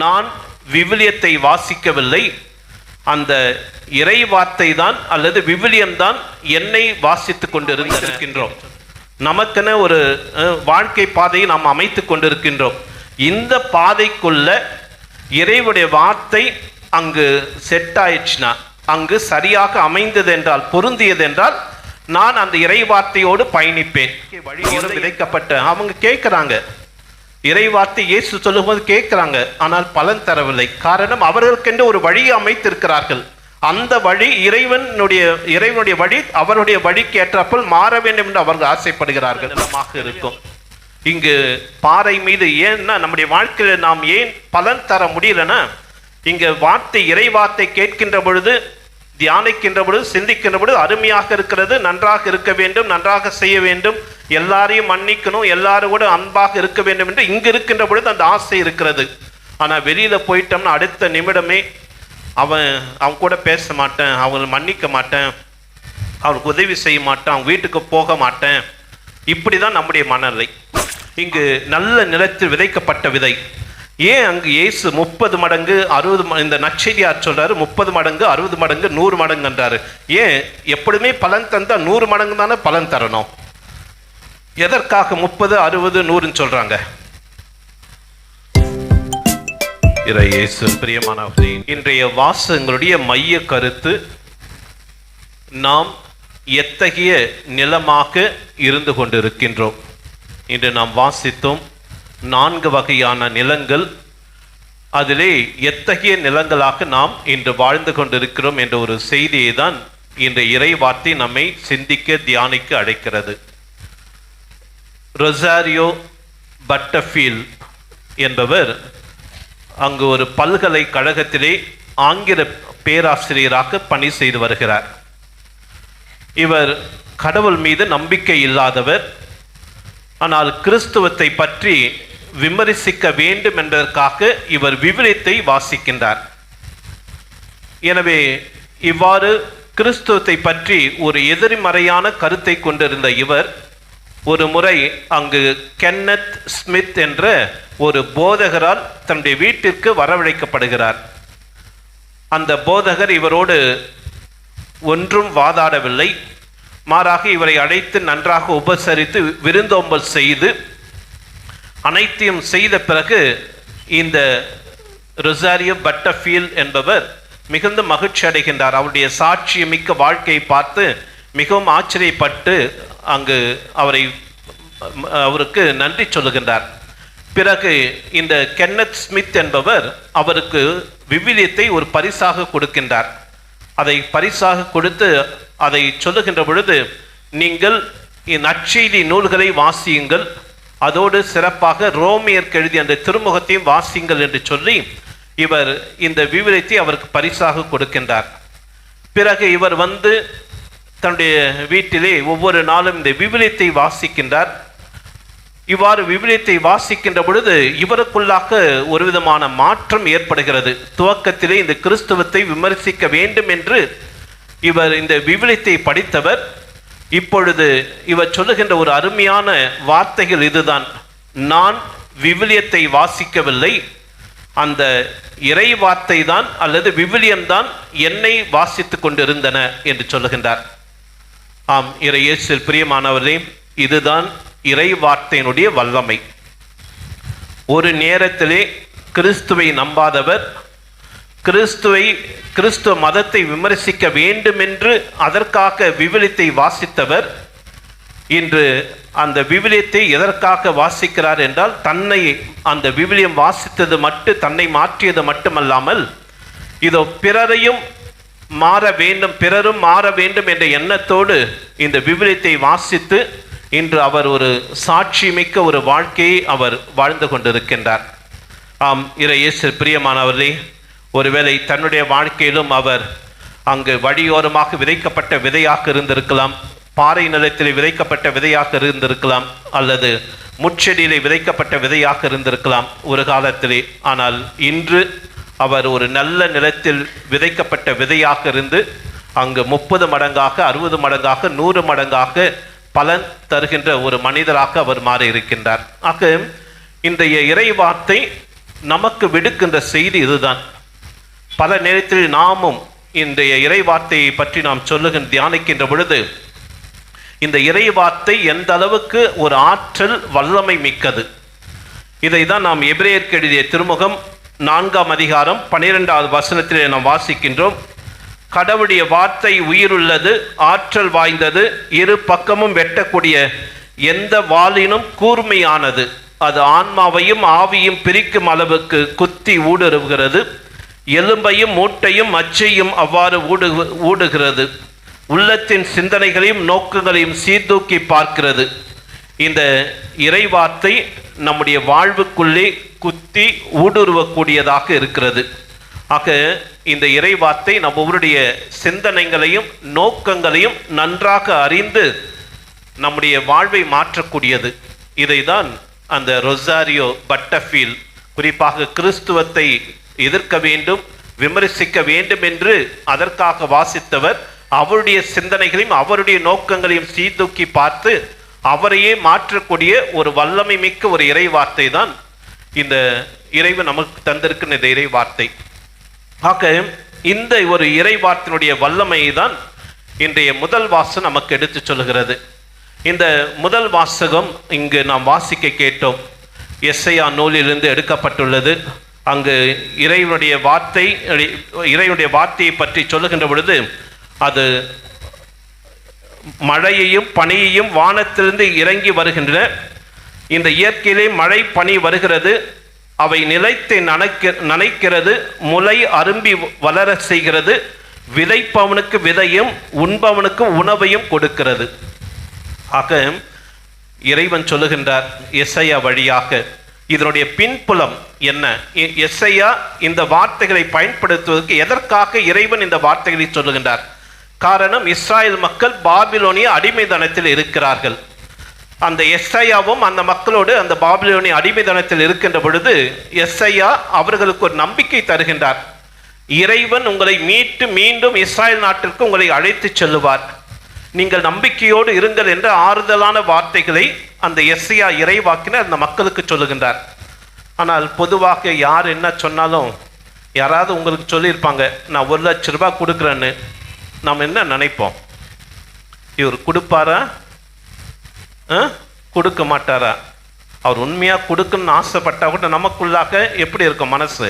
நான் விவிலியத்தை வாசிக்கவில்லை, அந்த இறை வார்த்தை தான் அல்லது விவிலியம் தான் என்னை வாசித்து கொண்டிருக்கின்றோம். நமக்கென ஒரு வாழ்க்கை பாதையை நாம் அமைத்து கொண்டிருக்கின்றோம். இந்த பாதைக்குள்ள இறைவனுடைய வார்த்தை அங்கு செட் ஆயிடுச்சுன்னா, அங்கு சரியாக அமைந்தது என்றால், பொருந்தியது என்றால், நான் அந்த இறை வார்த்தையோடு பயணிப்பேன். வழியோடு விதைக்கப்பட்ட அவங்க கேட்குறாங்க, இறை வார்த்தை இயேசு சொல்லும்போது கேட்குறாங்க, ஆனால் பலன் தரவில்லை. காரணம், அவர்களுக்கென்று ஒரு வழியை அமைத்திருக்கிறார்கள். அந்த வழி இறைவனுடைய வழி அவருடைய வழிக்கு ஏற்றாப்போல் மாற வேண்டும் என்று அவர்கள் ஆசைப்படுகிறார்கள். இருக்கும் இங்கு பாறை மீது ஏன்னா நம்முடைய வாழ்க்கையில் நாம் ஏன் பலன் தர முடியலன்னா, இங்க வார்த்தை இறை வார்த்தை கேட்கின்ற பொழுது, தியானிக்கின்ற பொழுது, சிந்திக்கின்ற பொழுது அருமையாக இருக்கிறது. நன்றாக இருக்க வேண்டும், நன்றாக செய்ய வேண்டும், எல்லாரையும் மன்னிக்கணும், எல்லாரும் கூட அன்பாக இருக்க வேண்டும் என்று இங்கு இருக்கின்ற பொழுது அந்த ஆசை இருக்கிறது. ஆனால் வெளியில் போயிட்டோம்னா அடுத்த நிமிடமே அவன் கூட பேச மாட்டேன், அவங்களை மன்னிக்க மாட்டேன், அவருக்கு உதவி செய்ய மாட்டேன், அவங்க வீட்டுக்கு போக மாட்டேன். இப்படி தான் நம்முடைய மனநிலை. இங்கு நல்ல நிலத்தில் விதைக்கப்பட்ட விதை. ஏன் அங்கு இயேசு 30 மடங்கு 60, இந்த நற்செய்தியார் சொல்றாரு 30 மடங்கு 60 மடங்கு 100 மடங்குன்றாரு. ஏன் எப்பொழுதுமே பலன் தந்தா 100 மடங்கு தானே பலன் தரணும்? எதற்காக 30, 60, 100ன்னு சொல்றாங்க? இயேசு பிரியமானவர்களே, இன்றைய வாசகங்களுடைய மைய கருத்து, நாம் எத்தகைய நிலமாக இருந்து கொண்டிருக்கின்றோம். இன்று நாம் வாசித்தோம் 4 வகையான நிலங்கள். அதிலே எத்தகைய நிலங்களாக நாம் இன்று வாழ்ந்து கொண்டிருக்கிறோம் என்ற ஒரு செய்தியை தான் இந்த இறை வார்த்தை நம்மை சிந்திக்க, தியானிக்க அழைக்கிறது. ரொசாரியோ பட்டர்ஃபீல்ட் என்பவர் அங்கு ஒரு பல்கலைக்கழகத்திலே ஆங்கில பேராசிரியராக பணி செய்து வருகிறார். இவர் கடவுள் மீது நம்பிக்கை இல்லாதவர். ஆனால் கிறிஸ்துவத்தை பற்றி விமர்சிக்க வேண்டும் என்பதற்காக இவர் விவிலியத்தை வாசிக்கின்றார். எனவே இவ்வாறு கிறிஸ்துவத்தை பற்றி ஒரு எதிர்மறையான கருத்தை கொண்டிருந்த இவர் ஒரு முறை அங்கு கென்னத் ஸ்மித் என்ற ஒரு போதகரால் தன்னுடைய வீட்டிற்கு வரவழைக்கப்படுகிறார். அந்த போதகர் இவரோடு ஒன்றும் வாதாடவில்லை. மாறாக இவரை அழைத்து நன்றாக உபசரித்து விருந்தோம்பல் செய்து அனைத்தையும் செய்த பிறகு இந்த ரொசாரியோ பட்டர்ஃபீல்ட் என்பவர் மிகுந்த மகிழ்ச்சி அடைகின்றார். அவருடைய சாட்சியமிக்க வாழ்க்கையை பார்த்து மிகவும் ஆச்சரியப்பட்டு அங்கு அவருக்கு நன்றி சொல்லுகின்றார். பிறகு இந்த கென்னத் ஸ்மித் என்பவர் அவருக்கு விவிலியத்தை ஒரு பரிசாக கொடுக்கின்றார். அதை பரிசாக கொடுத்து அதை சொல்லுகின்ற பொழுது, நீங்கள் நற்செய்தி நூல்களை வாசியுங்கள், அதோடு சிறப்பாக ரோமியருக்கு எழுதிய அந்த திருமுகத்தையும் வாசியுங்கள் என்று சொல்லி இவர் இந்த விவிலியத்தை அவருக்கு பரிசாக கொடுக்கின்றார். பிறகு இவர் வந்து தன்னுடைய வீட்டிலே ஒவ்வொரு நாளும் இந்த விவிலியத்தை வாசிக்கின்றார். இவ்வாறு விவிலியத்தை வாசிக்கின்ற பொழுது இவருக்குள்ளாக ஒரு விதமான மாற்றம் ஏற்படுகிறது. துவக்கத்திலே இந்த கிறிஸ்துவத்தை விமர்சிக்க வேண்டும் என்று இவர் இந்த விவிலியத்தை படித்தவர். இப்பொழுது இவர் சொல்லுகின்ற ஒரு அருமையான வார்த்தைகள் இதுதான்: நான் விவிலியத்தை வாசிக்கவில்லை, அந்த இறை வார்த்தை தான் அல்லது விவிலியம்தான் என்னை வாசித்து கொண்டிருந்தன என்று சொல்லுகின்றார். ஆம், இறை இயேசுவில் பிரியமானவர்களே, இதுதான் இறை வார்த்தையினுடைய வல்லமை. ஒரு நேரத்திலே கிறிஸ்துவை நம்பாதவர், கிறிஸ்துவ மதத்தை விமர்சிக்க வேண்டும் என்று அதற்காக விவிலியத்தை வாசித்தவர், இன்று அந்த விவிலியத்தை எதற்காக வாசிக்கிறார் என்றால், தன்னை அந்த விவிலியம் வாசித்தது மட்டும் தன்னை மாற்றியது மட்டுமல்லாமல், இதோ பிறரையும் மாற வேண்டும், பிறரும் மாற வேண்டும் என்ற எண்ணத்தோடு இந்த விவிலியத்தை வாசித்து இன்று அவர் ஒரு சாட்சிமிக்க ஒரு வாழ்க்கையை அவர் வாழ்ந்து கொண்டிருக்கின்றார். ஆம், இறை இயேசு பிரியமானவர்களே, ஒருவேளை தன்னுடைய வாழ்க்கையிலும் அவர் அங்கு வழியோரமாக விதைக்கப்பட்ட விதையாக இருந்திருக்கலாம், பாறை நிலத்தில் விதைக்கப்பட்ட விதையாக இருந்திருக்கலாம், அல்லது முட்செடியிலே விதைக்கப்பட்ட விதையாக இருந்திருக்கலாம் ஒரு காலத்திலே. ஆனால் இன்று அவர் ஒரு நல்ல நிலத்தில் விதைக்கப்பட்ட விதையாக இருந்து அங்கு 30 மடங்காக, 60 மடங்காக, 100 மடங்காக பலன் தருகின்ற ஒரு மனிதராக அவர் மாறி இருக்கின்றார். ஆக இன்றைய இறை வார்த்தை நமக்கு விடுக்கின்ற செய்தி இதுதான். பல நேரத்தில் நாமும் இன்றைய இறை வார்த்தையை பற்றி நாம் தியானிக்கின்ற பொழுது இந்த இறை வார்த்தை எந்த அளவுக்கு ஒரு ஆற்றல் வல்லமை மிக்கது. இதை தான் நாம் எபிரேயருக்கு எழுதிய திருமுகம் 4ஆம் அதிகாரம் 12வது வசனத்திலே நாம் வாசிக்கின்றோம். கடவுளுடைய வார்த்தை உயிருள்ளது, ஆற்றல் வாய்ந்தது, இரு பக்கமும் வெட்டக்கூடிய எந்த வாளினும் கூர்மையானது, அது ஆன்மாவையும் ஆவியும் பிரிக்கும் அளவுக்கு குத்தி ஊடுருவுகிறது, எலும்பையும் மூட்டையும் மச்சையும் அவ்வாறு ஊடுகிறது, உள்ளத்தின் சிந்தனைகளையும் நோக்கங்களையும் சீர்தூக்கி பார்க்கிறது. இந்த இறை வார்த்தை நம்முடைய வாழ்வுக்குள்ளே குத்தி ஊடுருவக்கூடியதாக இருக்கிறது. ஆக இந்த இறை வார்த்தை நம்மளுடைய சிந்தனைகளையும் நோக்கங்களையும் நன்றாக அறிந்து நம்முடைய வாழ்வை மாற்றக்கூடியது. இதை தான் அந்த ரொசாரியோ பட்டர்ஃபீல்ட் குறிப்பாக கிறிஸ்துவத்தை எதிர்க்க வேண்டும், விமர்சிக்க வேண்டும் என்று அதற்காக வாசித்தவர். அவருடைய சிந்தனைகளையும் அவருடைய நோக்கங்களையும் சீர்தூக்கி பார்த்து அவரையே மாற்றக்கூடிய ஒரு வல்லமை மிக்க ஒரு இறை வார்த்தை தான் இந்த இறைவன் நமக்கு தந்திருக்கிற இந்த இறை வார்த்தை. ஆக இந்த ஒரு இறை வார்த்தையினுடைய வல்லமையை தான் இன்றைய முதல் வாசகம் நமக்கு எடுத்து சொல்கிறது. இந்த முதல் வாசகம் இங்கு நாம் வாசிக்க கேட்டோம், எஸ்ஐயா நூலிலிருந்து எடுக்கப்பட்டுள்ளது. அங்கு இறைவனுடைய வார்த்தையை பற்றி சொல்லுகின்ற பொழுது அது மழையையும் பனியையும் வானத்திலிருந்து இறங்கி வருகின்றன. இந்த இயற்கையிலே மழை பனி வருகிறது, அவை நிலத்தை நனைக்கிறது, முளை அரும்பி வளர செய்கிறது, விதைப்பவனுக்கு விதையும் உண்பவனுக்கு உணவையும் கொடுக்கிறது. ஆக இறைவன் சொல்லுகின்றார் எஸ்ஐயா வழியாக. இதனுடைய பின்புலம் என்ன? எஸ்ஐயா இந்த வார்த்தைகளை பயன்படுத்துவதற்கு எதற்காக இறைவன் இந்த வார்த்தைகளை சொல்லுகின்றார்? காரணம், இஸ்ராயல் மக்கள் பாபிலோனிய அடிமைத்தனத்தில் இருக்கிறார்கள். அந்த எஸ்ஐயாவும் அந்த மக்களோடு அந்த பாபிலோனிய அடிமைத்தனத்தில் இருக்கின்ற பொழுது எஸ்ஐயா அவர்களுக்கு ஒரு நம்பிக்கை தருகின்றார். இறைவன் உங்களை மீட்டு மீண்டும் இஸ்ராயல் நாட்டிற்கு உங்களை அழைத்து செல்லுவார், நீங்கள் நம்பிக்கையோடு இருங்கள் என்ற ஆறுதலான வார்த்தைகளை அந்த எஸ்ஐயா இறைவாக்கினர் அந்த மக்களுக்கு சொல்லுகின்றார். ஆனால் பொதுவாக யார் என்ன சொன்னாலும், யாராவது உங்களுக்கு சொல்லியிருப்பாங்க நான் 1 லட்சம் ரூபாய் கொடுக்குறேன்னு, நாம் என்ன நினைப்போம்? இவர் கொடுப்பாரா கொடுக்க மாட்டாரா? அவர் உண்மையாக கொடுக்கணும்னு ஆசைப்பட்டா கூட நமக்குள்ளாக எப்படி இருக்கும் மனசு?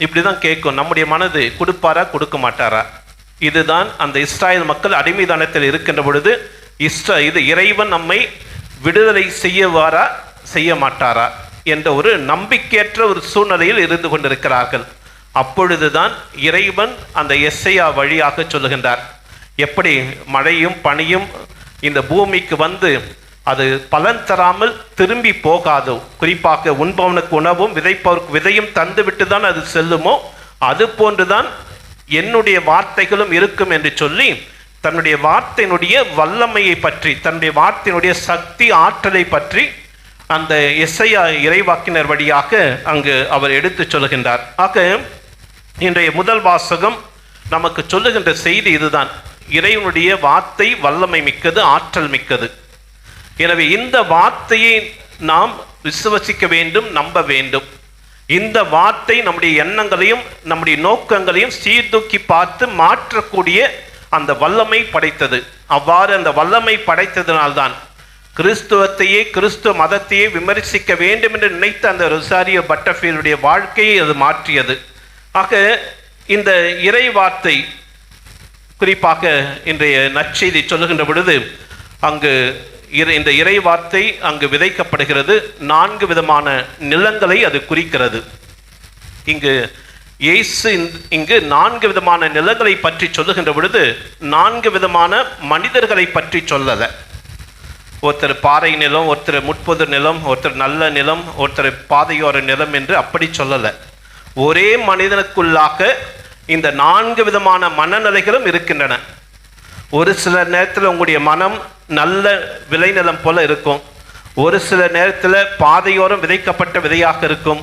இப்படி தான் கேட்கும் நம்முடைய மனது, கொடுப்பாரா கொடுக்க மாட்டாரா? இதுதான் அந்த இஸ்ராயல் மக்கள் அடிமைத்தனத்தில் இருக்கின்ற பொழுது இது இறைவன் நம்மை விடுதலை செய்யவாரா செய்ய மாட்டாரா என்ற ஒரு நம்பிக்கையற்ற ஒரு சூழ்நிலையில் இருந்து கொண்டிருக்கிறார்கள். அப்பொழுதுதான் இறைவன் அந்த எஸ்ஐயா வழியாக சொல்லுகின்றார், எப்படி மழையும் பனியும் இந்த பூமிக்கு வந்து அது பலன் தராமல் திரும்பி போகாதோ, குறிப்பாக உண்பவனுக்கு உணவும் விதைப்பவருக்கு விதையும் தந்துவிட்டு தான் அது செல்லுமோ, அது போன்றுதான் என்னுடைய வார்த்தைகளும் இருக்கும் என்று சொல்லி தன்னுடைய வார்த்தையினுடைய வல்லமையை பற்றி, தன்னுடைய வார்த்தையினுடைய சக்தி ஆற்றலை பற்றி அந்த எஸ்ஐயா இறைவாக்கினர் வழியாக அங்கு அவர் எடுத்து சொல்லுகின்றார். ஆக இன்றைய முதல் வாசகம் நமக்கு சொல்லுகின்ற செய்தி இதுதான், இறைவனுடைய வார்த்தை வல்லமை மிக்கது, ஆற்றல் மிக்கது. எனவே இந்த வார்த்தையை நாம் விசுவசிக்க வேண்டும், நம்ப வேண்டும். இந்த வார்த்தை நம்முடைய எண்ணங்களையும் நம்முடைய நோக்கங்களையும் சீர்தூக்கி பார்த்து மாற்றக்கூடிய அந்த வல்லமை படைத்தது. அவ்வாறு அந்த வல்லமை படைத்ததினால்தான் கிறிஸ்துவத்தையே, கிறிஸ்துவ மதத்தையே விமர்சிக்க வேண்டும் என்று நினைத்த அந்த ரொசாரியோ பட்டர்ஃபீல்டுடைய வாழ்க்கையை அது மாற்றியது. ஆக இந்த இறை வார்த்தை குறிப்பாக இன்றைய நற்செய்தி சொல்லுகின்ற பொழுது அங்கு இந்த இறை வார்த்தை அங்கு விதைக்கப்படுகிறது. 4 விதமான நிலங்களை அது குறிக்கிறது. இங்கு இயேசு இங்கு 4 விதமான நிலங்களை பற்றி சொல்லுகின்ற பொழுது 4 விதமான மனிதர்களை பற்றி சொல்லலை. ஒருத்தர் பாறை நிலம், ஒருத்தர் முட்பொது நிலம், ஒருத்தர் நல்ல நிலம், ஒருத்தர் பாதையோர நிலம் என்று அப்படி சொல்லலை. ஒரே மனிதனுக்குள்ளாக இந்த 4 விதமான மனநிலைகளும் இருக்கின்றன. ஒரு சில நேரத்தில் உங்களுடைய மனம் நல்ல விளைநிலம் போல இருக்கும், ஒரு சில நேரத்தில் பாதையோரம் விதைக்கப்பட்ட விதையாக இருக்கும்,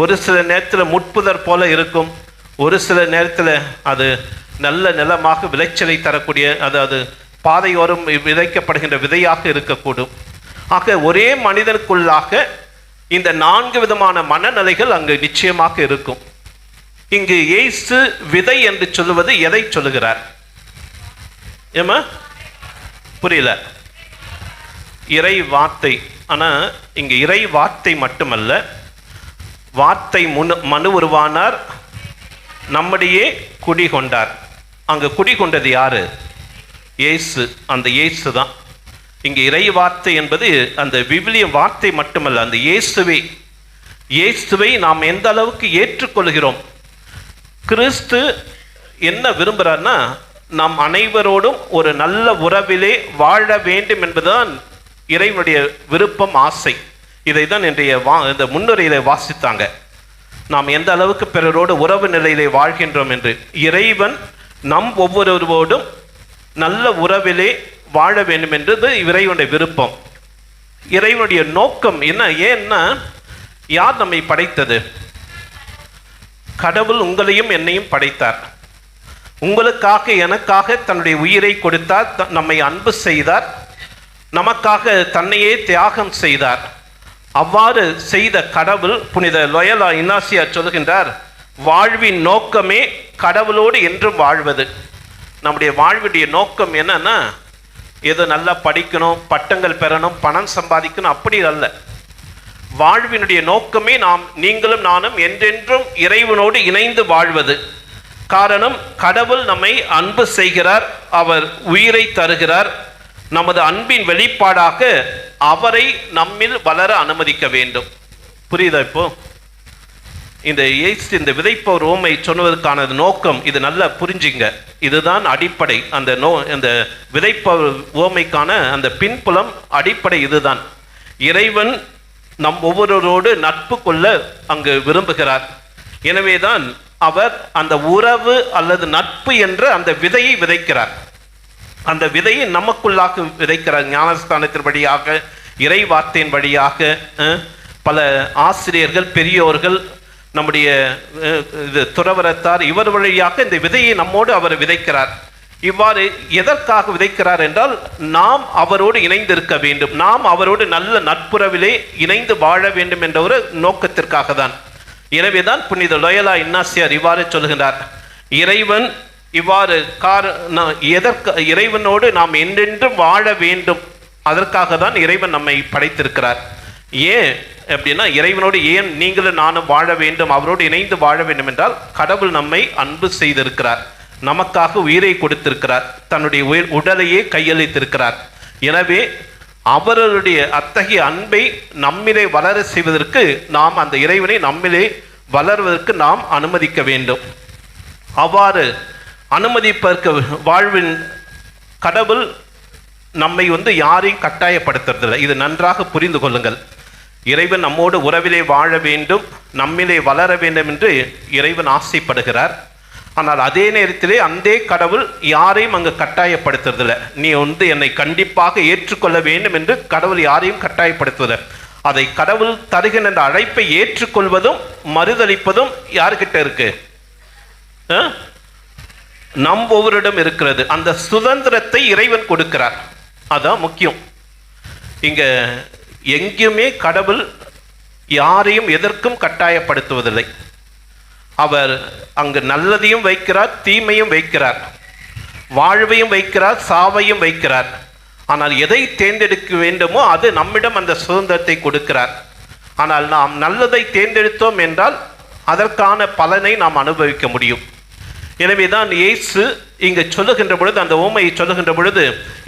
ஒரு சில நேரத்தில் முட்புதர் போல இருக்கும், ஒரு சில நேரத்தில் அது நல்ல நிலமாக விளைச்சலை தரக்கூடிய, அதாவது பாதையோரம் விதைக்கப்படுகின்ற விதையாக இருக்கக்கூடும். ஆக ஒரே மனிதனுக்குள்ளாக இந்த 4 விதமான மனநிலைகள் அங்கு நிச்சயமாக இருக்கும். இங்கு இயேசு விதை என்று சொல்லுவது எதை சொல்லுகிறார்? ஏமா புரியல? இறை வார்த்தை. ஆனா இங்கு இறை வார்த்தை மட்டுமல்ல, வார்த்தை மனு உருவானார், நம்முடைய குடிகொண்டார். அங்கு குடிகொண்டது யாரு? இயேசு. அந்த இயேசு தான் இங்கு இறை வார்த்தை என்பது. அந்த விவிலிய வார்த்தை மட்டுமல்ல, அந்த இயேசுவை நாம் எந்த அளவுக்கு ஏற்றுக்கொள்கிறோம். கிறிஸ்து என்ன விரும்புகிறார்னா, நாம் அனைவரோடும் ஒரு நல்ல உறவிலே வாழ வேண்டும் என்பதுதான் இறைவனுடைய விருப்பம், ஆசை. இதை தான் இன்றைய இந்த முன்னுரையிலே வாசித்தாங்க. நாம் எந்த அளவுக்கு பிறரோடு உறவு நிலையிலே வாழ்கின்றோம் என்று. இறைவன் நம் ஒவ்வொருவரோடும் நல்ல உறவிலே வாழ வேண்டும் என்றது இறைவனுடைய விருப்பம். இறைவனுடைய நோக்கம் என்ன? ஏன்னா யார் நம்மை படைத்தது? கடவுள் உங்களையும் என்னையும் படைத்தார். உங்களுக்காக எனக்காக தன்னுடைய உயிரை கொடுத்தார், நம்மை அன்பு செய்தார், நமக்காக தன்னையே தியாகம் செய்தார். அவ்வாறு செய்த கடவுள், புனித லொயலா இன்னாசியா சொல்கின்றார், வாழ்வின் நோக்கமே கடவுளோடு என்றும் வாழ்வது. நம்முடைய வாழ்வுடைய நோக்கம் என்னன்னா, ஏதோ நல்லா படிக்கணும், பட்டங்கள் பெறணும், பணம் சம்பாதிக்கணும், அப்படி அல்ல. வாழ்வினுடைய நோக்கமே நீங்களும் நானும் என்றென்றும் இறைவனோடு இணைந்து வாழ்வது. காரணம், கடவுள் நம்மை அன்பு செய்கிறார், அவர் உயிரை தருகிறார். நமது அன்பின் வெளிப்பாடாக அவரை நம்மில் வளர அனுமதிக்க வேண்டும். புரியுதா? இப்போ இந்த விதைப்பவர் ஓமை சொன்னதற்கான நோக்கம் இது. நல்லா புரிஞ்சுங்க, இதுதான் அடிப்படை. அந்த விதைப்பவர் ஓமைக்கான அந்த பின்புலம், அடிப்படை இதுதான். இறைவன் நம் ஒவ்வொருவரோடு நட்பு கொள்ள அங்கு விரும்புகிறார். எனவேதான் அவர் அந்த உறவு அல்லது நட்பு என்ற அந்த விதையை விதைக்கிறார். அந்த விதையை நமக்குள்ளாக விதைக்கிறார். ஞானஸ்தானத்தின் வழியாக, இறை வார்த்தையின் வழியாக, பல ஆசிரியர்கள், பெரியோர்கள், நம்முடைய துறவரத்தார், இவர் வழியாக இந்த விதையை நம்மோடு அவர் விதைக்கிறார். இவ்வாறு எதற்காக விதைக்கிறார் என்றால், நாம் அவரோடு இணைந்திருக்க வேண்டும், நாம் அவரோடு நல்ல நட்புறவிலே இணைந்து வாழ வேண்டும் என்ற ஒரு நோக்கத்திற்காக தான். எனவேதான் புனித லொயலா இன்னாசியார் இவ்வாறு சொல்கின்றார், இறைவன் இவ்வாறு இறைவனோடு நாம் என்றென்றும் வாழ வேண்டும், அதற்காக தான் இறைவன் நம்மை படைத்திருக்கிறார். ஏன் அப்படின்னா, இறைவனோடு ஏன் நீங்களும் நானும் வாழ வேண்டும், அவரோடு இணைந்து வாழ வேண்டும் என்றால், கடவுள் நம்மை அன்பு செய்திருக்கிறார், நமக்காக உயிரை கொடுத்திருக்கிறார், தன்னுடைய உடலையே கையளித்திருக்கிறார். எனவே அவருடைய அத்தகைய அன்பை நம்மிலே வளர செய்வதற்கு நாம் அந்த இறைவனை நம்மிலே வளர்வதற்கு நாம் அனுமதிக்க வேண்டும். அவ்வாறு அனுமதிப்பதற்கு வாழ்வின் கடவுள் நம்மை யாரையும் கட்டாயப்படுத்துறதில்லை. இது நன்றாக புரிந்து கொள்ளுங்கள். இறைவன் நம்மோடு உறவிலே வாழ வேண்டும், நம்மிலே வளர வேண்டும் என்று இறைவன் ஆசைப்படுகிறார். ஆனால் அதே நேரத்திலே அந்த கடவுள் யாரையும் அங்கு கட்டாயப்படுத்துறதில்லை. நீ என்னை கண்டிப்பாக ஏற்றுக்கொள்ள வேண்டும் என்று கடவுள் யாரையும் கட்டாயப்படுத்துவதில்லை. அதை கடவுள் தருகின்ற அழைப்பை ஏற்றுக்கொள்வதும் மறுதளிப்பதும் யாருக்கிட்ட இருக்கு? நம் ஒவ்வொருடம் இருக்கிறது. அந்த சுதந்திரத்தை இறைவன் கொடுக்கிறார். அதான் முக்கியம். இங்க எங்கேயுமே கடவுள் யாரையும் எதற்கும் கட்டாயப்படுத்துவதில்லை. அவர் அங்கு நல்லதையும் வைக்கிறார், தீமையும் வைக்கிறார், வாழ்வையும் வைக்கிறார், சாவையும் வைக்கிறார். ஆனால் எதை தேர்ந்தெடுக்க வேண்டுமோ அது நம்மிடம் அந்த சுதந்திரத்தை கொடுக்கிறார். ஆனால் நாம் நல்லதை தேர்ந்தெடுத்தோம் என்றால் அதற்கான பலனை நாம் அனுபவிக்க முடியும். எனவேதான் இயேசு இங்கு சொல்லுகின்ற பொழுது, அந்த உவமையை சொல்லுகின்ற பொழுது,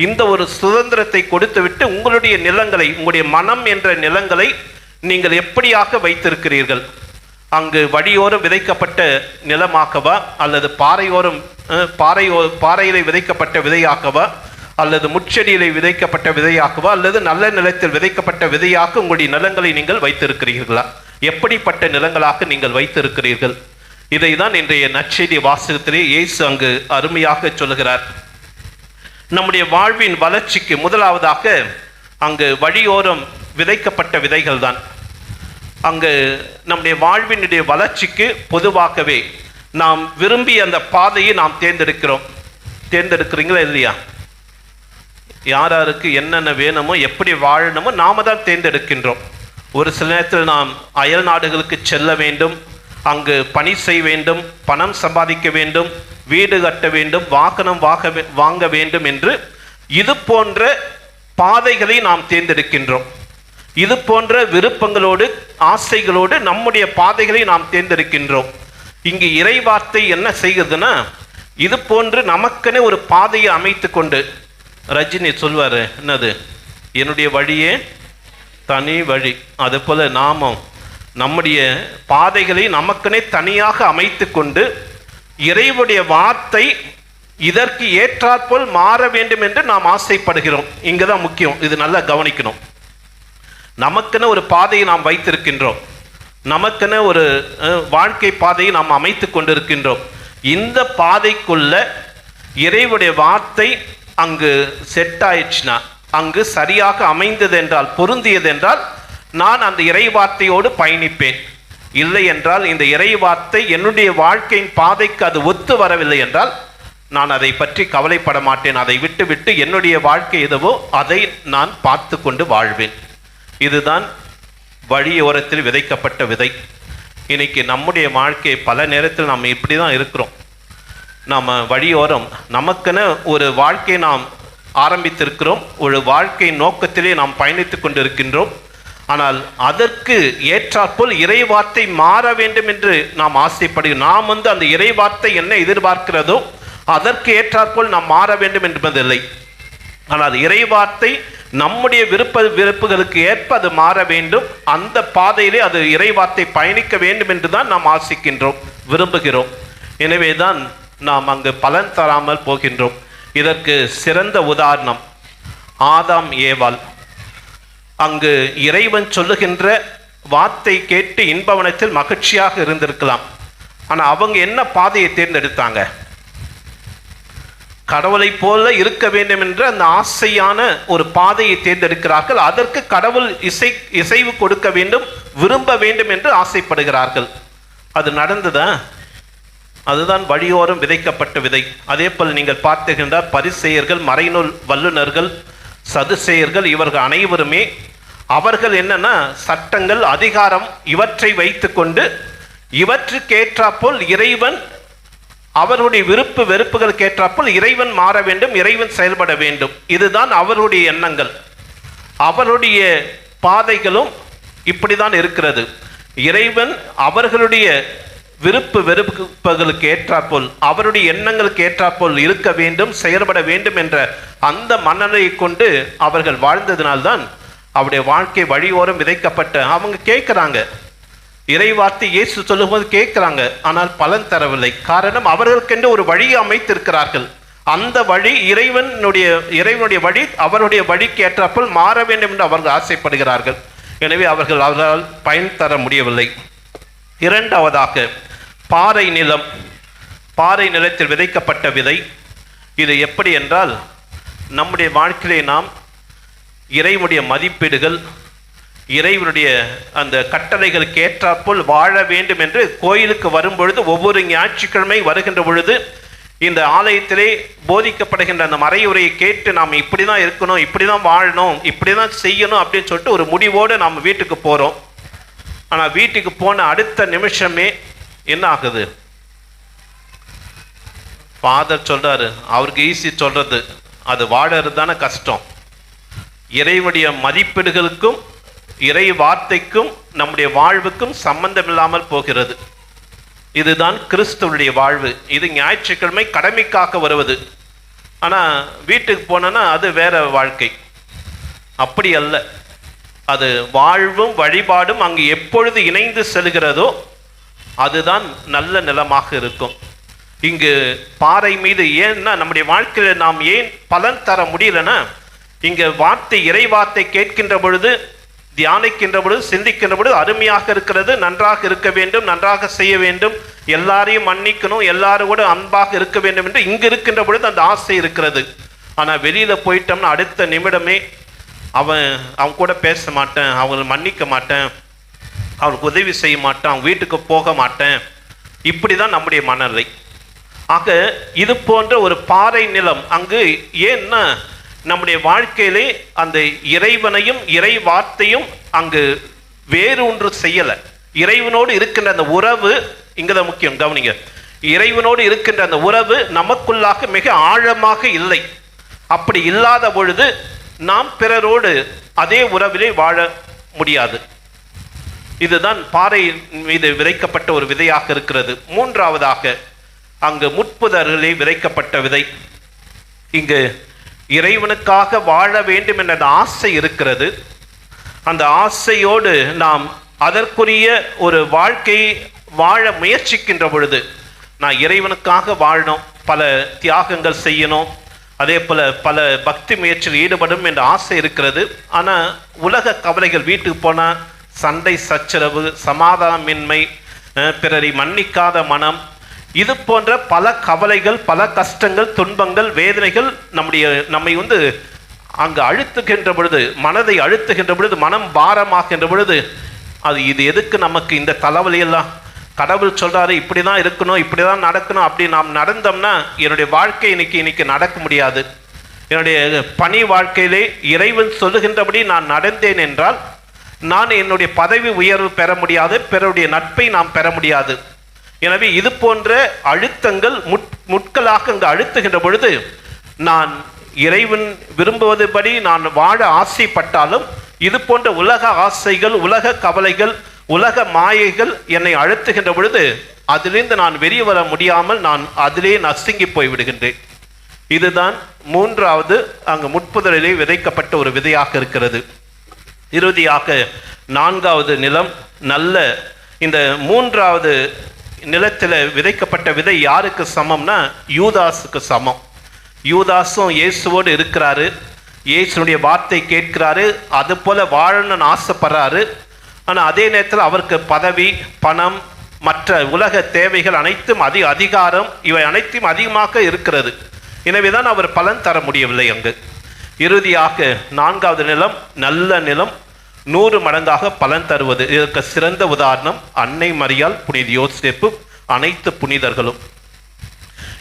இந்த ஒரு சுதந்திரத்தை கொடுத்துவிட்டு உங்களுடைய நிலங்களை, உங்களுடைய மனம் என்ற நிலங்களை நீங்கள் எப்படியாக வைத்திருக்கிறீர்கள்? அங்கு வழியோரம் விதைக்கப்பட்ட நிலமாகவா, அல்லது பாறையிலே விதைக்கப்பட்ட விதையாகவா, அல்லது முட்செடியிலே விதைக்கப்பட்ட விதையாகவா, அல்லது நல்ல நிலத்தில் விதைக்கப்பட்ட விதையாக உங்களுடைய நிலங்களை நீங்கள் வைத்திருக்கிறீர்களா? எப்படிப்பட்ட நிலங்களாக நீங்கள் வைத்திருக்கிறீர்கள்? இதை தான் இன்றைய நற்செய்தி வாசகத்திலே இயேசு அங்கு அருமையாக சொல்லுகிறார். நம்முடைய வாழ்வின் வளர்ச்சிக்கு முதலாவதாக அங்கு வழியோரம் விதைக்கப்பட்ட விதைகள் தான். அங்கு நம்முடைய வாழ்வினுடைய வளர்ச்சிக்கு பொதுவாகவே நாம் விரும்பி அந்த பாதையை நாம் தேர்ந்தெடுக்கிறீங்களா இல்லையா? யாராருக்கு என்னென்ன வேணுமோ, எப்படி வாழணுமோ நாம தான் தேர்ந்தெடுக்கின்றோம். ஒரு சில நேரத்தில் நாம் அயல் நாடுகளுக்கு செல்ல வேண்டும், அங்கு பணி செய்ய வேண்டும், பணம் சம்பாதிக்க வேண்டும், வீடு கட்ட வேண்டும், வாகனம் வாங்க வேண்டும் என்று இது போன்ற பாதைகளை நாம் தேர்ந்தெடுக்கின்றோம். இது போன்ற விருப்பங்களோடு ஆசைகளோடு நம்முடைய பாதைகளை நாம் தேர்ந்தெடுக்கின்றோம். இங்கு இறைவார்த்தை என்ன செய்கிறதுனா, இது போன்று நமக்கென ஒரு பாதையை அமைத்து கொண்டு, ரஜினி சொல்வார் என்னது, என்னுடைய வழியே தனி வழி, அதுபோல நாமும் நம்முடைய பாதைகளை நமக்கெனே தனியாக அமைத்து கொண்டு இறைவனுடைய வார்த்தை இதற்கு ஏற்றாற்போல் மாற வேண்டும் என்று நாம் ஆசைப்படுகிறோம். இங்குதான் முக்கியம், இது நல்லா கவனிக்கணும். நமக்கென ஒரு பாதையை நாம் வைத்திருக்கின்றோம், நமக்கென ஒரு வாழ்க்கை பாதையை நாம் அமைத்து கொண்டிருக்கின்றோம். இந்த பாதைக்குள்ள இறைவனுடைய வார்த்தை அங்கு செட் ஆயிடுச்சுன்னா, அங்கு சரியாக அமைந்தது என்றால், பொருந்தியது என்றால், நான் அந்த இறை வார்த்தையோடு பயணிப்பேன். இல்லை என்றால், இந்த இறை வார்த்தை என்னுடைய வாழ்க்கையின் பாதைக்கு அது ஒத்து வரவில்லை என்றால், நான் அதை பற்றி கவலைப்பட மாட்டேன். அதை விட்டு என்னுடைய வாழ்க்கை எதுவோ அதை நான் பார்த்து கொண்டு வாழ்வேன். இதுதான் வழியோரத்தில் விதைக்கப்பட்ட விதை. இன்னைக்கு நம்முடைய வாழ்க்கை பல நேரத்தில் நாம் இப்படி தான் இருக்கிறோம். நாம் வழியோரம் நமக்கென ஒரு வாழ்க்கையை நாம் ஆரம்பித்திருக்கிறோம், ஒரு வாழ்க்கை நோக்கத்திலே நாம் பயணித்து கொண்டிருக்கின்றோம். ஆனால் அதற்கு ஏற்றாற்போல் இறைவார்த்தை மாற வேண்டும் என்று நாம் ஆசைப்படுகிறோம். நாம் அந்த இறைவார்த்தை என்ன எதிர்பார்க்கிறதோ அதற்கு ஏற்றாற்போல் நாம் மாற வேண்டும் என்பதில்லை. ஆனால் இறைவார்த்தை நம்முடைய விருப்புகளுக்கு ஏற்ப அது மாற வேண்டும். அந்த பாதையிலே அது இறைவார்த்தை பயணிக்க வேண்டும் என்று தான் நாம் ஆசிக்கின்றோம், விரும்புகிறோம். எனவே தான் நாம் அங்கு பலன் தராமல் போகின்றோம். இதற்கு சிறந்த உதாரணம் ஆதாம் ஏவாள். அங்கு இறைவன் சொல்லுகின்ற வார்த்தை கேட்டு இன்பவனத்தில் மகிழ்ச்சியாக இருந்திருக்கலாம். ஆனால் அவங்க என்ன பாதையை தேர்ந்தெடுத்தாங்க? கடவுளை போல இருக்க வேண்டும் என்ற அந்த ஆசையான ஒரு பாதையை தேர்ந்தெடுக்கிறார்கள். அதற்கு கடவுள் இசைவு கொடுக்க வேண்டும், விரும்ப வேண்டும் என்று ஆசைப்படுகிறார்கள். அது நடந்ததா? அதுதான் வழியோரம் விதைக்கப்பட்ட விதை. அதே போல் நீங்கள் பார்த்துகின்றார், பரிசேயர்கள், மறைநூல் வல்லுநர்கள், சதுசேயர்கள், இவர்கள் அனைவருமே அவர்கள் என்னன்னா சட்டங்கள், அதிகாரம் இவற்றை வைத்து கொண்டு இவற்றுக்கேற்றாப்போல் இறைவன் அவருடைய விருப்பு வெறுப்புகள் கேட்டாப்போல் இறைவன் மாற வேண்டும், இறைவன் செயல்பட வேண்டும். இதுதான் அவருடைய எண்ணங்கள். அவருடைய பாதைகளும் இப்படிதான் இருக்கிறது. இறைவன் அவர்களுடைய விருப்பு வெறுப்புகளுக்கு ஏற்றாப்போல், அவருடைய எண்ணங்களுக்கு ஏற்றாப்போல் இருக்க வேண்டும், செயல்பட வேண்டும் என்ற அந்த மனநிலையை கொண்டு அவர்கள் வாழ்ந்ததினால்தான் அவருடைய வாழ்க்கை வழியோரம் விதைக்கப்பட்ட. அவங்க கேட்குறாங்க, இறைவார்த்தை இயேசு சொல்லும்போது கேட்குறாங்க, ஆனால் பலன் தரவில்லை. காரணம், அவர்களுக்கென்று ஒரு வழியை அமைத்திருக்கிறார்கள். அந்த வழி இறைவனுடைய வழி அவருடைய வழிக்கு ஏற்றாப்போல் மாற வேண்டும் என்று அவர்கள் ஆசைப்படுகிறார்கள். எனவே அவர்களால் பயன் தர முடியவில்லை. இரண்டாவதாக பாறை நிலம். பாறை நிலத்தில் விதைக்கப்பட்ட விதை. இது எப்படி என்றால், நம்முடைய வாழ்க்கையிலே நாம் இறைவனுடைய மதிப்பீடுகள், இறைவனுடைய அந்த கட்டளைகளுக்கு ஏற்றாற்போல் வாழ வேண்டும் என்று கோயிலுக்கு வரும் பொழுது, ஒவ்வொரு ஞாயிற்றுக்கிழமை வருகின்ற பொழுது இந்த ஆலயத்திலே போதிக்கப்படுகின்ற அந்த மறையுரையை கேட்டு நாம் இப்படி தான் இருக்கணும், இப்படி தான் வாழணும், இப்படி தான் செய்யணும் அப்படின்னு சொல்லிட்டு ஒரு முடிவோடு நாம் வீட்டுக்கு போகிறோம். ஆனால் வீட்டுக்கு போன அடுத்த நிமிஷமே என்ன ஆகுது? ஃபாதர் சொல்றாரு, அவருக்கு ஈஸி சொல்றது, அது வாழறது தானே கஷ்டம். இறைவனுடைய மதிப்பீடுகளுக்கும் இறை வார்த்தைக்கும் நம்முடைய வாழ்வுக்கும் சம்பந்தம் இல்லாமல் போகிறது. இதுதான் கிறிஸ்துவுடைய வாழ்வு. இது ஞாயிற்றுக்கிழமை கடமைக்காக வருவது. ஆனால் வீட்டுக்கு போனோன்னா அது வேற வாழ்க்கை. அப்படி அல்ல. அது வாழ்வும் வழிபாடும் அங்கு எப்பொழுது இணைந்து செல்கிறதோ அதுதான் நல்ல நிலமாக இருக்கும். இங்கு பாறை மீது ஏன்னா நம்முடைய வாழ்க்கையில் நாம் ஏன் பலன் தர முடியலன்னா, இங்கே வார்த்தை இறை வார்த்தை கேட்கின்ற பொழுது, தியானிக்கின்ற பொழுது, சிந்திக்கின்ற பொழுது அருமையாக இருக்கிறது, நன்றாக இருக்க வேண்டும், நன்றாக செய்ய வேண்டும், எல்லாரையும் மன்னிக்கணும், எல்லாரும் கூட அன்பாக இருக்க வேண்டும் என்று இங்கு இருக்கின்ற பொழுது அந்த ஆசை இருக்கிறது. ஆனால் வெளியில் போயிட்டோம்னா அடுத்த நிமிடமே அவன் கூட பேச மாட்டேன், அவங்களை மன்னிக்க மாட்டேன், அவனுக்கு உதவி செய்ய மாட்டேன், அவங்க வீட்டுக்கு போக மாட்டேன். இப்படி தான் நம்முடைய மனநிலை. ஆக இது போன்ற ஒரு பாறை நிலம் அங்கு ஏன்னா நம்முடைய வாழ்க்கையிலே அந்த இறைவனையும் இறை வார்த்தையும் அங்கு வேறு ஒன்று செய்யலை. இறைவனோடு இருக்கின்ற அந்த உறவு இங்கதான் முக்கியம், கவனிங்க. இறைவனோடு இருக்கின்ற அந்த உறவு நமக்குள்ளாக மிக ஆழமாக இல்லை. அப்படி இல்லாத பொழுது நாம் பிறரோடு அதே உறவிலே வாழ முடியாது. இதுதான் பாறை மீது விதைக்கப்பட்ட ஒரு விதையாக இருக்கிறது. மூன்றாவதாக அங்கு முட்புதர்களில் விதைக்கப்பட்ட விதை. இங்கு இறைவனுக்காக வாழ வேண்டும் என்ற ஆசை இருக்கிறது. அந்த ஆசையோடு நாம் அதற்குரிய ஒரு வாழ்க்கையை வாழ முயற்சிக்கின்ற பொழுது, நான் இறைவனுக்காக வாழணும், பல தியாகங்கள் செய்யணும், அதே போல பல பக்தி முயற்சியில் ஈடுபடும் என்ற ஆசை இருக்கிறது. ஆனால் உலக கவலைகள், வீட்டுக்கு போனால் சண்டை சச்சரவு, சமாதானமின்மை, பிறரை மன்னிக்காத மனம், இது போன்ற பல கவலைகள், பல கஷ்டங்கள், துன்பங்கள், வேதனைகள் நம்மை அங்கு அழுத்துகின்ற பொழுது, மனதை அழுத்துகின்ற பொழுது, மனம் பாரமாகின்ற பொழுது, இது எதுக்கு நமக்கு இந்த தலைவலியெல்லாம்? கடவுள் சொல்றாரு இப்படி தான் இருக்கணும், இப்படி தான் நடக்கணும். அப்படி நாம் நடந்தோம்னா என்னுடைய வாழ்க்கை இன்னைக்கு நடக்க முடியாது. என்னுடைய பணி வாழ்க்கையிலே இறைவன் சொல்லுகின்றபடி நான் நடந்தேன் என்றால் நான் என்னுடைய பதவி உயர்வு பெற முடியாது, பிறருடைய நட்பை நாம் பெற முடியாது. எனவே இது போன்ற அழுத்தங்கள் முட்களாக அங்கு அழுத்துகின்ற பொழுது, நான் இறைவன் விரும்புவதுபடி நான் வாழ ஆசைப்பட்டாலும் இது போன்ற உலக ஆசைகள், உலக கவலைகள், உலக மாயைகள் என்னை அழுத்துகின்ற பொழுது அதிலிருந்து நான் வெளியே வர முடியாமல் நான் அதிலே நசுங்கி போய் விடுகின்றேன். இதுதான் மூன்றாவது அங்கு முட்புதரிலே விதைக்கப்பட்ட ஒரு விதையாக இருக்கிறது. இறுதியாக நான்காவது நிலம். நல்ல இந்த மூன்றாவது நிலத்தில் விதைக்கப்பட்ட விதை யாருக்கு சமம்னா யூதாஸுக்கு சமம். யூதாஸும் இயேசுவோடு இருக்கிறாரு, இயேசுனுடைய வார்த்தை கேட்கிறாரு, அது போல வாழணும்னு ஆசைப்படுறாரு. ஆனால் அதே நேரத்தில் அவருக்கு பதவி, பணம், மற்ற உலக தேவைகள் அனைத்தும், அதிகாரம், இவை அனைத்தும் அதிகமாக இருக்கிறது. எனவே தான் அவர் பலன் தர முடியவில்லை. அங்கு இறுதியாக நான்காவது நிலம் நல்ல நிலம், 100 மடங்காக பலன் தருவது. இதற்கு சிறந்த உதாரணம் அன்னை மரியாள், புனித யோசேப்பு, அனைத்து புனிதர்களும்.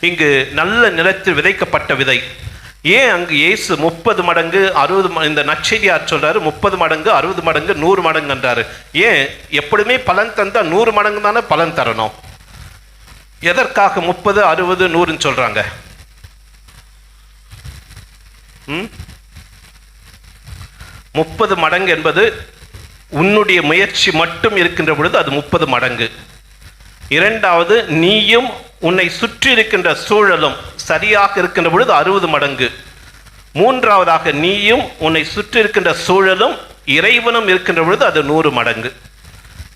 இங்கு நல்ல நிலத்தில் விதைக்கப்பட்ட விதை. ஏன் அங்கு இயேசு 30 மடங்கு 60, இந்த நற்செய்தியார் சொல்றாரு 30 மடங்கு 60 மடங்கு 100 மடங்கு என்றாரு? ஏன்? எப்பொழுதுமே பலன் தந்தா 100 மடங்கு தானே பலன் தரணும். எதற்காக 30, 60, 100 சொல்றாங்க? 30 மடங்கு என்பது உன்னுடைய முயற்சி மட்டும் இருக்கின்ற பொழுது அது 30 மடங்கு. இரண்டாவது, நீயும் உன்னை சுற்றி இருக்கின்ற சூழலும் சரியாக இருக்கின்ற பொழுது 60 மடங்கு. மூன்றாவதாக, நீயும் உன்னை சுற்றி இருக்கின்ற சூழலும் இறைவனும் இருக்கின்ற பொழுது அது 100 மடங்கு.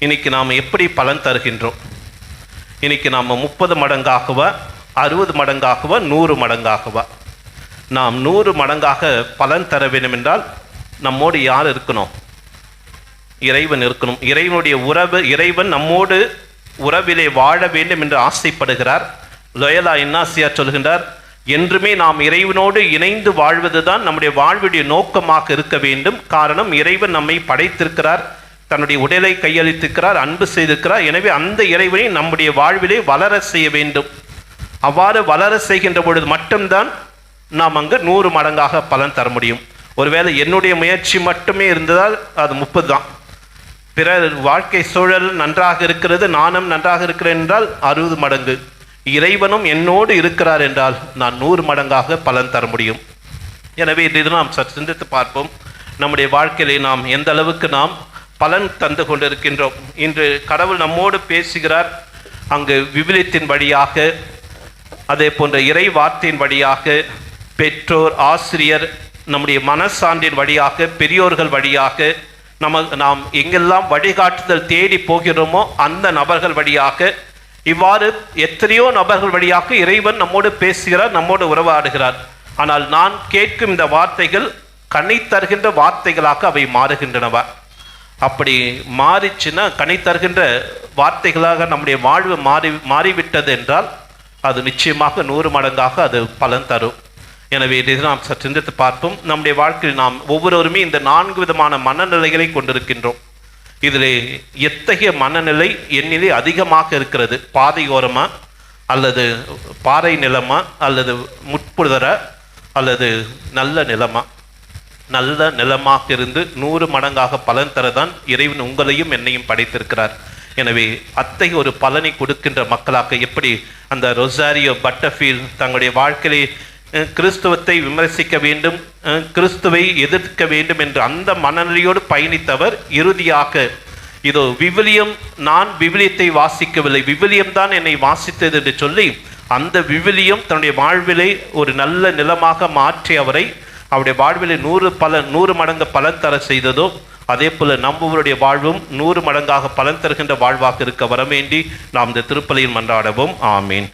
இன்னைக்கு நாம் எப்படி பலன் தருகின்றோம்? இன்னைக்கு நாம் 30 மடங்காகவா, 60 மடங்காகவா, 100 மடங்காகவா? நாம் 100 மடங்காக பலன் தர வேண்டும் என்றால் நம்மோடு யார் இருக்கணும்? இறைவன் இருக்கணும். இறைவனுடைய உறவு, இறைவன் நம்மோடு உறவிலே வாழ வேண்டும் என்று ஆசைப்படுகிறார். லோயலா இன்னாசியார் சொல்கின்றார், என்றுமே நாம் இறைவனோடு இணைந்து வாழ்வதுதான் நம்முடைய வாழ்வுடைய நோக்கமாக இருக்க வேண்டும். காரணம், இறைவன் நம்மை படைத்திருக்கிறார், தன்னுடைய உடலை கையளித்திருக்கிறார், அன்பு செய்திருக்கிறார். எனவே அந்த இறைவனை நம்முடைய வாழ்விலே வளர செய்ய வேண்டும். அவ்வாறு வளர செய்கின்ற பொழுது மட்டும்தான் நாம் அங்கு 100 மடங்காக பலன் தர முடியும். ஒருவேளை என்னுடைய முயற்சி மட்டுமே இருந்ததால் அது 30 தான். பிறர் வாழ்க்கை சூழல் நன்றாக இருக்கிறது, நானும் நன்றாக இருக்கிறேன் என்றால் 60 மடங்கு. இறைவனும் என்னோடு இருக்கிறார் என்றால் நான் 100 மடங்காக பலன் தர முடியும். எனவே இது நாம் சற்று சிந்தித்து பார்ப்போம். நம்முடைய வாழ்க்கையிலே நாம் எந்த அளவுக்கு நாம் பலன் தந்து கொண்டிருக்கின்றோம். இன்று கடவுள் நம்மோடு பேசுகிறார். அங்கு விவிலியத்தின் வழியாக, அதே போன்ற இறை வார்த்தையின் வழியாக, பெற்றோர், ஆசிரியர், நம்முடைய மனசான்றின் வழியாக, பெரியோர்கள் வழியாக, நாம் எங்கெல்லாம் வழிகாட்டுதல் தேடி போகிறோமோ அந்த நபர்கள் வழியாக, இவ்வாறு எத்தனையோ நபர்கள் வழியாக இறைவன் நம்மோடு பேசுகிறார், நம்மோடு உறவாடுகிறார். ஆனால் நான் கேட்கும் இந்த வார்த்தைகள் கனி தருகின்ற வார்த்தைகளாக அவை மாறுகின்றனவா? அப்படி மாறிச்சுன்னா, கனி தருகின்ற வார்த்தைகளாக நம்முடைய வாழ்வு மாறிவிட்டது என்றால் அது நிச்சயமாக 100 மடங்காக அது பலன் தரும். எனவே இதை நாம் சற்று சிந்தித்து பார்ப்போம். நம்முடைய வாழ்க்கையில் நாம் ஒவ்வொருவருமே இந்த 4 விதமான மனநிலைகளை கொண்டிருக்கின்றோம். இதில் எத்தகைய மனநிலை என்னிலே அதிகமாக இருக்கிறது? பாதையோரமா, அல்லது பாறை நிலமா, அல்லது முட்புதரா, அல்லது நல்ல நிலமா? நல்ல நிலமாக இருந்து 100 மடங்காக பலன் தரதான் இறைவன் உங்களையும் என்னையும் படைத்திருக்கிறார். எனவே அத்தகைய ஒரு பலனை கொடுக்கின்ற மக்களாக எப்படி அந்த ரொசாரியோ பட்டர்ஃபீல்ட் தங்களுடைய வாழ்க்கையிலே கிறிஸ்துவத்தை விமர்சிக்க வேண்டும், கிறிஸ்துவை எதிர்க்க வேண்டும் என்று அந்த மனநிலையோடு பயணித்தவர் இறுதியாக இதோ விவிலியம், நான் விவிலியத்தை வாசிக்கவில்லை, விவிலியம் தான் என்னை வாசித்தது என்று சொல்லி அந்த விவிலியம் தன்னுடைய வாழ்விலை ஒரு நல்ல நிலமாக மாற்றி அவருடைய வாழ்விலை 100 மடங்கு பலன் தர செய்ததோ அதே போல நம்முடைய வாழ்வும் 100 மடங்காக பலன் தருகின்ற வாழ்வாக இருக்க வரவேண்டி நாம் இந்த திருப்பலியில் மன்றாடவும். ஆமீன்.